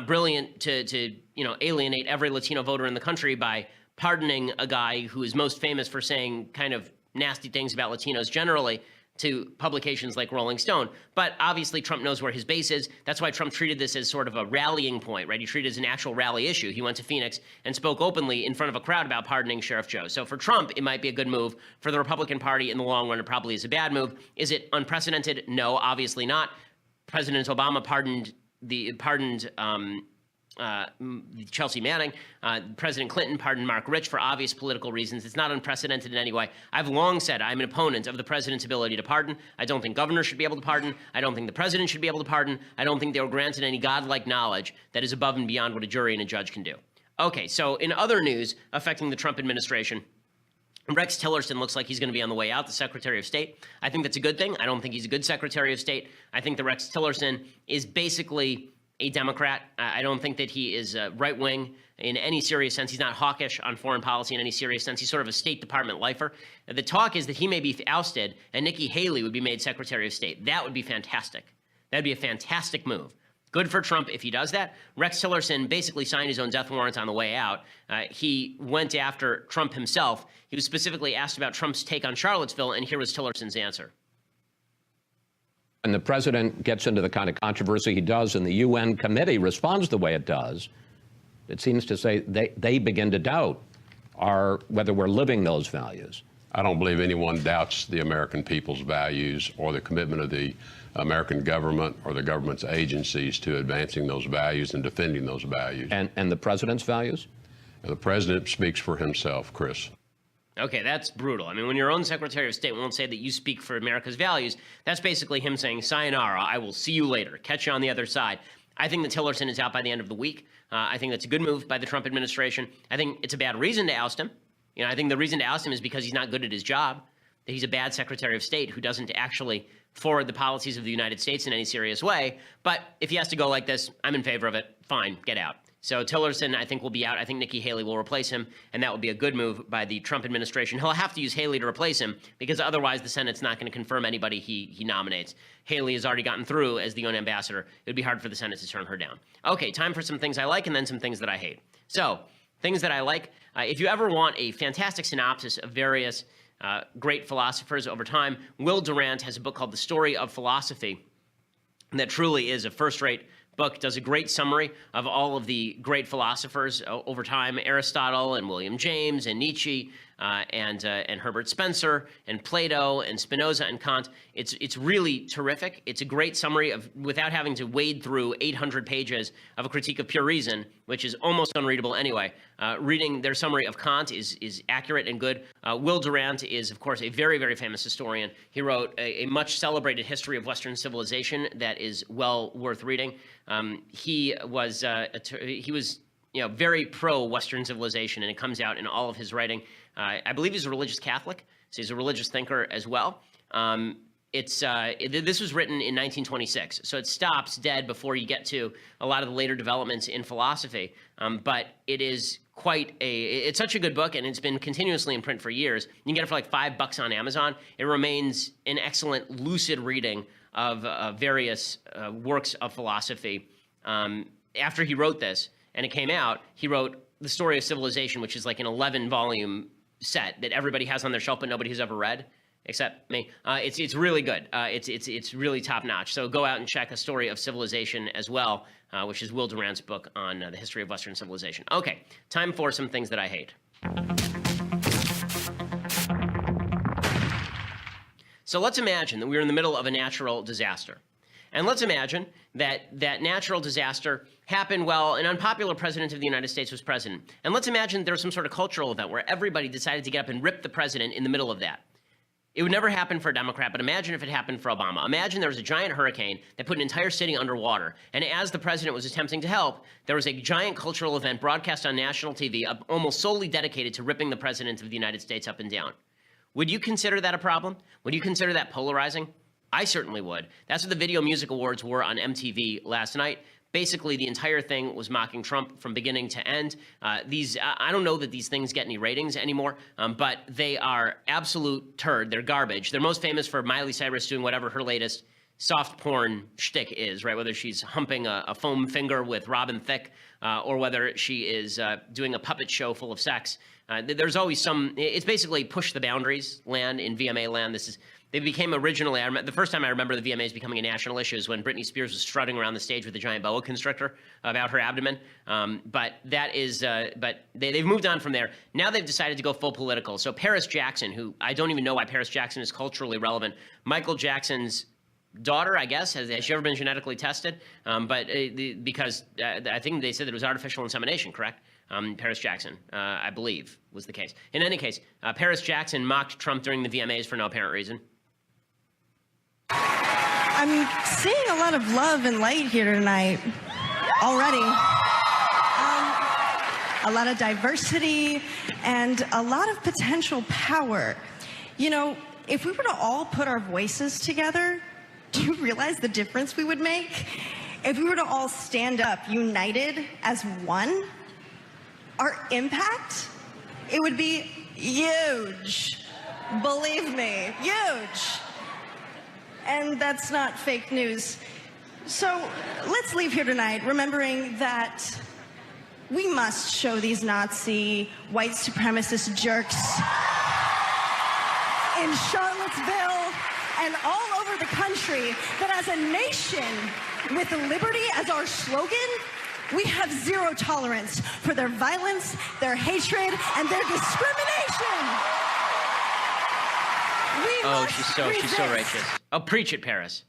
brilliant to alienate every Latino voter in the country by pardoning a guy who is most famous for saying kind of nasty things about Latinos generally to publications like Rolling Stone. But obviously Trump knows where his base is. That's why Trump treated this as sort of a rallying point, right? He treated it as an actual rally issue. He went to Phoenix and spoke openly in front of a crowd about pardoning Sheriff Joe. So for Trump, it might be a good move. For the Republican Party in the long run, it probably is a bad move. Is it unprecedented? No, obviously not. President Obama pardoned Chelsea Manning. President Clinton pardoned Mark Rich for obvious political reasons. It's not unprecedented in any way. I've long said I'm an opponent of the president's ability to pardon. I don't think governors should be able to pardon. I don't think the president should be able to pardon. I don't think they were granted any godlike knowledge that is above and beyond what a jury and a judge can do. Okay, so in other news affecting the Trump administration, Rex Tillerson looks like he's going to be on the way out, the Secretary of State. I think that's a good thing. I don't think he's a good Secretary of State. I think that Rex Tillerson is basically a Democrat. I don't think that he is right-wing in any serious sense. He's not hawkish on foreign policy in any serious sense. He's sort of a State Department lifer. The talk is that he may be ousted and Nikki Haley would be made Secretary of State. That would be fantastic. That'd be a fantastic move. Good for Trump if he does that. Rex Tillerson basically signed his own death warrant on the way out. He went after Trump himself. He was specifically asked about Trump's take on Charlottesville, and here was Tillerson's answer. When the president gets into the kind of controversy he does and the UN committee responds the way it does, it seems to say they begin to doubt whether we're living those values. I don't believe anyone doubts the American people's values or the commitment of the American government or the government's agencies to advancing those values and defending those values. And the president's values? And the president speaks for himself, Chris. Okay, that's brutal. I mean, when your own Secretary of State won't say that you speak for America's values, that's basically him saying, sayonara, I will see you later, catch you on the other side. I think that Tillerson is out by the end of the week. I think that's a good move by the Trump administration. I think it's a bad reason to oust him. I think the reason to oust him is because he's not good at his job, that he's a bad Secretary of State who doesn't actually forward the policies of the United States in any serious way. But if he has to go like this, I'm in favor of it. Fine, get out. So Tillerson, I think, will be out. I think Nikki Haley will replace him, and that would be a good move by the Trump administration. He'll have to use Haley to replace him because otherwise the Senate's not going to confirm anybody he nominates. Haley has already gotten through as the UN ambassador. It would be hard for the Senate to turn her down. Okay, time for some things I like and then some things that I hate. So, things that I like. If you ever want a fantastic synopsis of various great philosophers over time, Will Durant has a book called The Story of Philosophy that truly is a first-rate book, does a great summary of all of the great philosophers over time, Aristotle and William James and Nietzsche and Herbert Spencer and Plato and Spinoza and Kant. It's really terrific. It's a great summary of, without having to wade through 800 pages of a critique of pure reason, which is almost unreadable anyway. Reading their summary of Kant is accurate and good. Will Durant is, of course, a very, very famous historian. He wrote a much celebrated history of Western civilization that is well worth reading. He was very pro-Western civilization, and it comes out in all of his writing. I believe he's a religious Catholic, so he's a religious thinker as well. this was written in 1926, so it stops dead before you get to a lot of the later developments in philosophy. But it is it's such a good book, and it's been continuously in print for years. You can get it for like $5 on Amazon. It remains an excellent, lucid reading of various works of philosophy. After he wrote this, and it came out, he wrote The Story of Civilization, which is like an 11-volume set that everybody has on their shelf, but nobody has ever read. Except me. It's really good. It's really top notch. So go out and check A Story of Civilization as well, which is Will Durant's book on the history of Western civilization. Okay, time for some things that I hate. So let's imagine that we're in the middle of a natural disaster. And let's imagine that that natural disaster happened while an unpopular president of the United States was president. And let's imagine there was some sort of cultural event where everybody decided to get up and rip the president in the middle of that. It would never happen for a Democrat, but imagine if it happened for Obama. Imagine there was a giant hurricane that put an entire city underwater. And as the president was attempting to help, there was a giant cultural event broadcast on national TV, almost solely dedicated to ripping the president of the United States up and down. Would you consider that a problem? Would you consider that polarizing? I certainly would. That's what the Video Music Awards were on MTV last night. Basically, the entire thing was mocking Trump from beginning to end. I don't know that these things get any ratings anymore, but they are absolute turd. They're garbage. They're most famous for Miley Cyrus doing whatever her latest soft porn shtick is, right? Whether she's humping a foam finger with Robin Thicke, or whether she is doing a puppet show full of sex. There's always it's basically push the boundaries land in VMA land. They became originally, the first time I remember the VMAs becoming a national issue is when Britney Spears was strutting around the stage with a giant boa constrictor about her abdomen. But they've moved on from there. Now they've decided to go full political. So Paris Jackson, who I don't even know why Paris Jackson is culturally relevant, Michael Jackson's daughter, I guess, has she ever been genetically tested? Because I think they said that it was artificial insemination, correct? Paris Jackson, I believe, was the case. In any case, Paris Jackson mocked Trump during the VMAs for no apparent reason. I'm seeing a lot of love and light here tonight already. A lot of diversity and a lot of potential power. You know, if we were to all put our voices together, do you realize the difference we would make? If we were to all stand up united as one, our impact, it would be huge. Believe me, huge. And that's not fake news. So let's leave here tonight remembering that we must show these Nazi white supremacist jerks in Charlottesville and all over the country that as a nation with liberty as our slogan, we have zero tolerance for their violence, their hatred, and their discrimination. She's so righteous. Oh, preach it, Paris.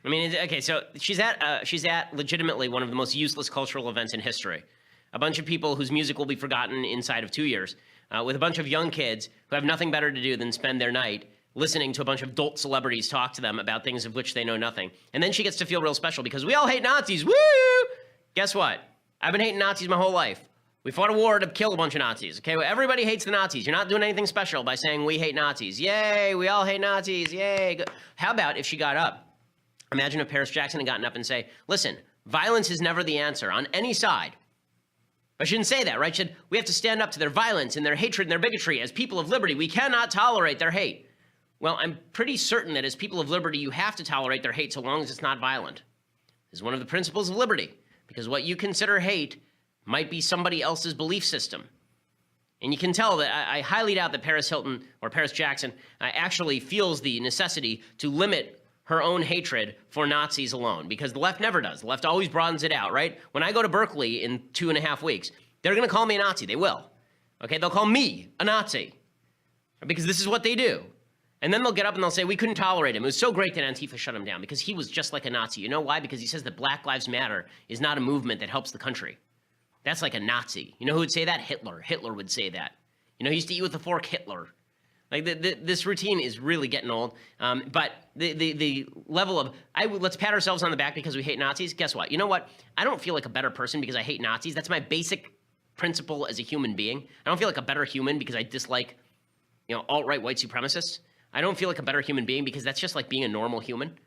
I mean, okay, so she's at legitimately one of the most useless cultural events in history. A bunch of people whose music will be forgotten inside of 2 years, with a bunch of young kids who have nothing better to do than spend their night listening to a bunch of dolt celebrities talk to them about things of which they know nothing. And then she gets to feel real special because we all hate Nazis. Woo! Guess what? I've been hating Nazis my whole life. We fought a war to kill a bunch of Nazis. Okay, well, everybody hates the Nazis. You're not doing anything special by saying we hate Nazis. Yay, we all hate Nazis. Yay. How about if she got up? Imagine if Paris Jackson had gotten up and say, listen, violence is never the answer on any side. I shouldn't say that, right? We have to stand up to their violence and their hatred and their bigotry. As people of liberty, we cannot tolerate their hate. Well, I'm pretty certain that as people of liberty, you have to tolerate their hate so long as it's not violent. This is one of the principles of liberty, because what you consider hate might be somebody else's belief system. And you can tell that I highly doubt that Paris Hilton or Paris Jackson actually feels the necessity to limit her own hatred for Nazis alone, because the left never does. The left always broadens it out, right? When I go to Berkeley in 2.5 weeks, they're going to call me a Nazi. They will. Okay, they'll call me a Nazi because this is what they do. And then they'll get up and they'll say, we couldn't tolerate him. It was so great that Antifa shut him down because he was just like a Nazi. You know why? Because he says that Black Lives Matter is not a movement that helps the country. That's like a Nazi. You know who would say that? Hitler. Hitler would say that. You know, he used to eat with a fork, Hitler. Like, this routine is really getting old. But the level of, let's pat ourselves on the back because we hate Nazis. Guess what? You know what? I don't feel like a better person because I hate Nazis. That's my basic principle as a human being. I don't feel like a better human because I dislike, alt-right white supremacists. I don't feel like a better human being because that's just like being a normal human.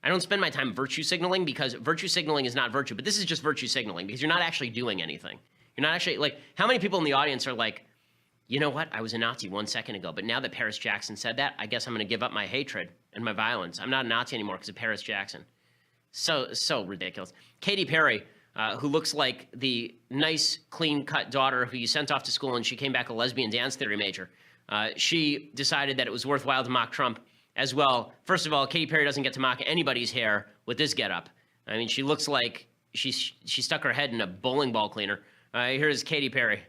I don't spend my time virtue signaling because virtue signaling is not virtue, but this is just virtue signaling because you're not actually doing anything. You're not actually, like, how many people in the audience are like, you know what, I was a Nazi 1 second ago, but now that Paris Jackson said that, I guess I'm going to give up my hatred and my violence. I'm not a Nazi anymore because of Paris Jackson. So ridiculous. Katy Perry, who looks like the nice, clean-cut daughter who you sent off to school and she came back a lesbian dance theory major. She decided that it was worthwhile to mock Trump as well. First of all, Katy Perry doesn't get to mock anybody's hair with this getup. I mean, she looks like she stuck her head in a bowling ball cleaner. Here's Katy Perry.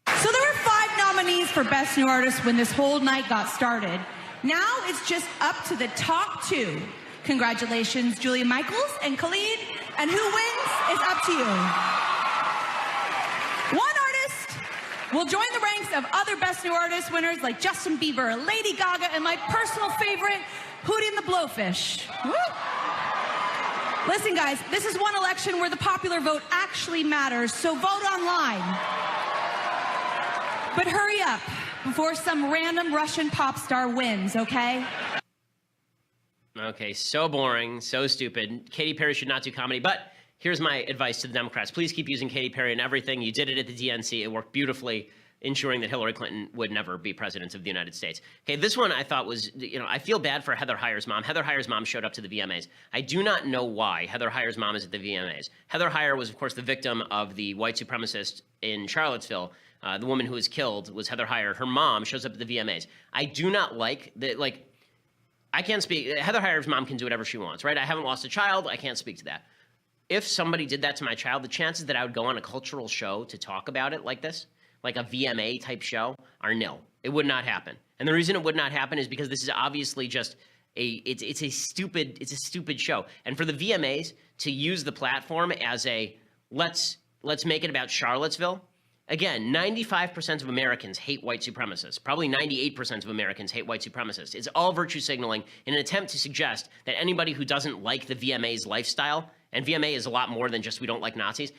So there were 5 nominees for Best New Artist when this whole night got started. Now it's just up to the top 2. Congratulations, Julia Michaels and Khalid. And who wins is up to you. One artist will join the ranks of other Best New Artist winners like Justin Bieber, Lady Gaga, and my personal favorite, Hootie and the Blowfish. Woo! Listen, guys, this is one election where the popular vote actually matters, so vote online. But hurry up before some random Russian pop star wins, okay? Okay, so boring, so stupid. Katy Perry should not do comedy, but here's my advice to the Democrats. Please keep using Katy Perry in everything. You did it at the DNC. It worked beautifully, ensuring that Hillary Clinton would never be president of the United States. Okay, this one I thought was, I feel bad for Heather Heyer's mom. Heather Heyer's mom showed up to the VMAs. I do not know why Heather Heyer's mom is at the VMAs. Heather Heyer was, of course, the victim of the white supremacist in Charlottesville. The woman who was killed was Heather Heyer. Her mom shows up at the VMAs. I do not like that, I can't speak. Heather Heyer's mom can do whatever she wants, right? I haven't lost a child. I can't speak to that. If somebody did that to my child, the chances that I would go on a cultural show to talk about it like this, like a VMA type show, are nil. It would not happen. And the reason it would not happen is because this is obviously just it's a stupid show. And for the VMAs to use the platform as a let's make it about Charlottesville. Again, 95% of Americans hate white supremacists. Probably 98% of Americans hate white supremacists. It's all virtue signaling in an attempt to suggest that anybody who doesn't like the VMA's lifestyle, and VMA is a lot more than just we don't like Nazis,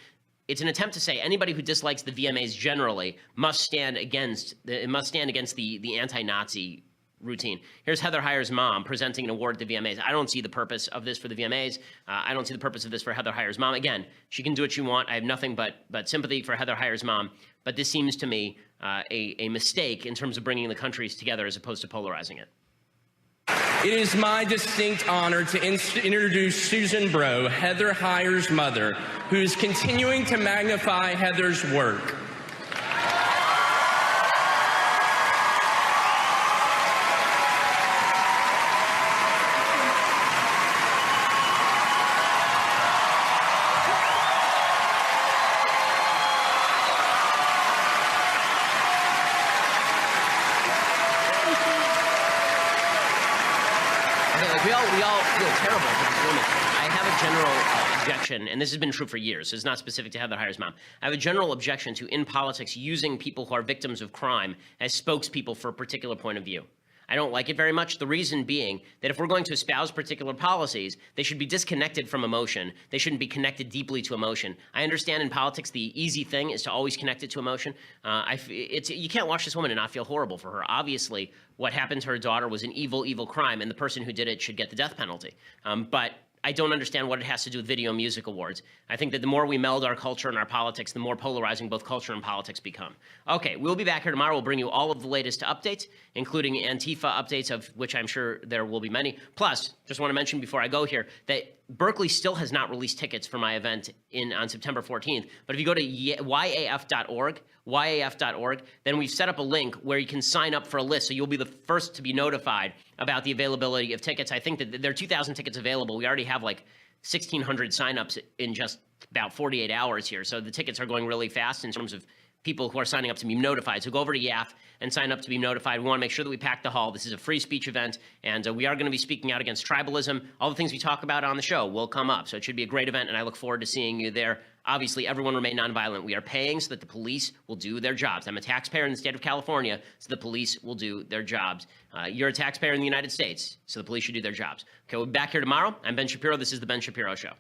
it's an attempt to say anybody who dislikes the VMAs generally must stand against the anti-Nazi routine. Here's Heather Heyer's mom presenting an award at the VMAs. I don't see the purpose of this for the VMAs. I don't see the purpose of this for Heather Heyer's mom. Again, she can do what she wants. I have nothing but sympathy for Heather Heyer's mom. But this seems to me a mistake in terms of bringing the countries together as opposed to polarizing it. It is my distinct honor to introduce Susan Bro, Heather Heyer's mother, who is continuing to magnify Heather's work. We all feel terrible for this woman. I have a general objection, and this has been true for years, so it's not specific to Heather Heyer's mom. I have a general objection to, in politics, using people who are victims of crime as spokespeople for a particular point of view. I don't like it very much, the reason being that if we're going to espouse particular policies, they should be disconnected from emotion. They shouldn't be connected deeply to emotion. I understand in politics the easy thing is to always connect it to emotion. You can't watch this woman and not feel horrible for her. Obviously, what happened to her daughter was an evil, evil crime, and the person who did it should get the death penalty. But I don't understand what it has to do with Video Music Awards. I think that the more we meld our culture and our politics, the more polarizing both culture and politics become. Okay, we'll be back here tomorrow. We'll bring you all of the latest updates, including Antifa updates, of which I'm sure there will be many. Plus, just want to mention before I go here that Berkeley still has not released tickets for my event on September 14th. But if you go to YAF.org, then we've set up a link where you can sign up for a list, so you'll be the first to be notified about the availability of tickets. I think that there are 2,000 tickets available. We already have like 1,600 signups in just about 48 hours here. So the tickets are going really fast in terms of people who are signing up to be notified. So go over to YAF and sign up to be notified. We want to make sure that we pack the hall. This is a free speech event, and we are going to be speaking out against tribalism. All the things we talk about on the show will come up. So it should be a great event, and I look forward to seeing you there. Obviously, everyone remain nonviolent. We are paying so that the police will do their jobs. I'm a taxpayer in the state of California, so the police will do their jobs. You're a taxpayer in the United States, so the police should do their jobs. Okay, we'll be back here tomorrow. I'm Ben Shapiro. This is The Ben Shapiro Show.